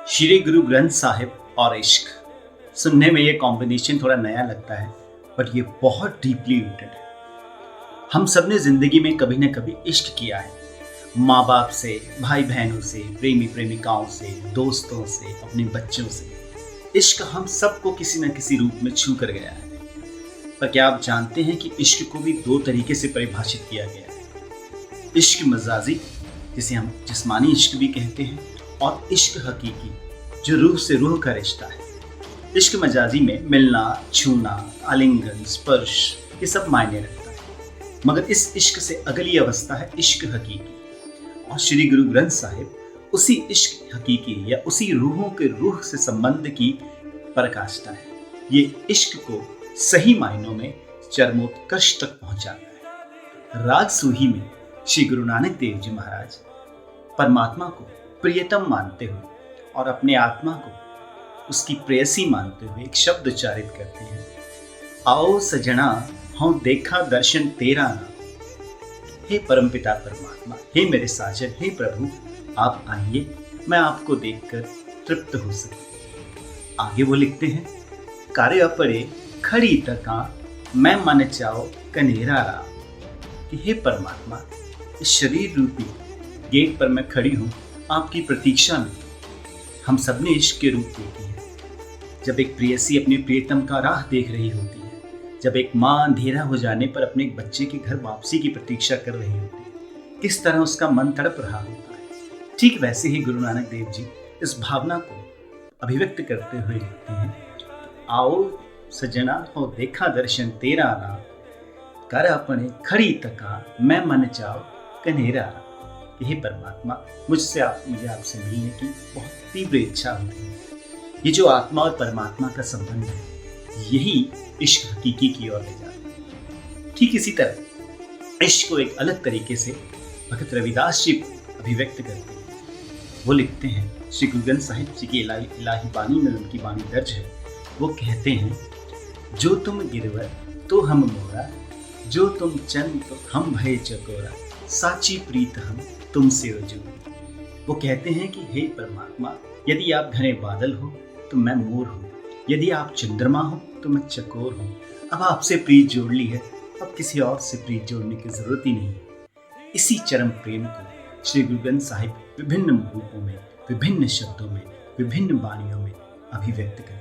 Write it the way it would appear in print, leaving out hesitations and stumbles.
श्री गुरु ग्रंथ साहिब और इश्क। सुनने में ये कॉम्बिनेशन थोड़ा नया लगता है, बट ये बहुत डीपली रूटेड है। हम सब ने जिंदगी में कभी न कभी इश्क किया है, माँ बाप से, भाई बहनों से, प्रेमी प्रेमिकाओं से, दोस्तों से, अपने बच्चों से। इश्क हम सबको किसी न किसी रूप में छू कर गया है। पर क्या आप जानते हैं कि इश्क को भी दो तरीके से परिभाषित किया गया है। इश्क मजाजी, जिसे हम जिस्मानी इश्क भी कहते हैं, और इश्क हकीकी, जो रूह से रूह का रिश्ता है। इश्क मजाजी में मिलना, छूना, आलिंगन, स्पर्श, ये सब मायने रखता है। मगर इस इश्क से अगली अवस्था है इश्क हकीकी। और श्री गुरु ग्रंथ साहिब उसी इश्क हकीकी या उसी रूहों के रूह से संबंध की पराकाष्ठा है। ये इश्क को सही मायनों में चरमोत्कर्ष तक पहुंचाता है। राग सूही में श्री गुरु नानक देव जी महाराज परमात्मा को प्रियतम मानते हुए और अपने आत्मा को उसकी प्रेयसी मानते हुए एक शब्द उच्चारित करते हैं, आओ सजना हाँ देखा दर्शन तेरा ना। हे परमपिता परमात्मा, हे मेरे साजन, हे प्रभु, आप आइए, मैं आपको देखकर तृप्त हो सकूं। आगे वो लिखते हैं, कार्य पड़े खड़ी तका मैं मन चाओ कनेरा रा। कि हे परमात्मा, इस शरीर रूपी गेट पर मैं खड़ी हूँ आपकी प्रतीक्षा में। हम सब ने इश्क के रूप देखी है। जब एक प्रेयसी अपने प्रियतम का राह देख रही होती है, जब एक माँ अंधेरा हो जाने पर अपने बच्चे के घर वापसी की प्रतीक्षा कर रही होती है, किस तरह उसका मन तड़प रहा होता है। ठीक वैसे ही गुरु नानक देव जी इस भावना को अभिव्यक्त करते हुए लिखते हैं, आओ सजना हो देखा दर्शन तेरा ना, कर अपने खड़ी तका मैं मन चाओ कनेरा रा। यही परमात्मा, मुझे आपसे मिलने की बहुत तीव्र इच्छा होती है। ये जो आत्मा और परमात्मा का संबंध है, यही इश्क हकीकी की ओर ले जाता है। ठीक इसी तरह इश्क को एक अलग तरीके से भगत रविदास जी अभिव्यक्त करते हैं। वो लिखते हैं, श्री गुरु ग्रंथ साहिब जी की इलाही बानी में उनकी बानी दर्ज है। वो कहते हैं, जो तुम गिरवर तो हम मोरा, जो तुम चंद तो हम भय चकोरा, साची प्रीत हम तुमसे जुड़ी। वो कहते हैं कि हे परमात्मा, यदि आप घने बादल हो तो मैं मोर हूँ, यदि आप चंद्रमा हो तो मैं चकोर हूँ। अब आपसे प्रीत जोड़ ली है, अब किसी और से प्रीत जोड़ने की जरूरत ही नहीं। इसी चरम प्रेम को श्री गुरु ग्रंथ साहिब विभिन्न रूपों में, विभिन्न शब्दों में, विभिन्न वाणियों में अभिव्यक्त करते हैं।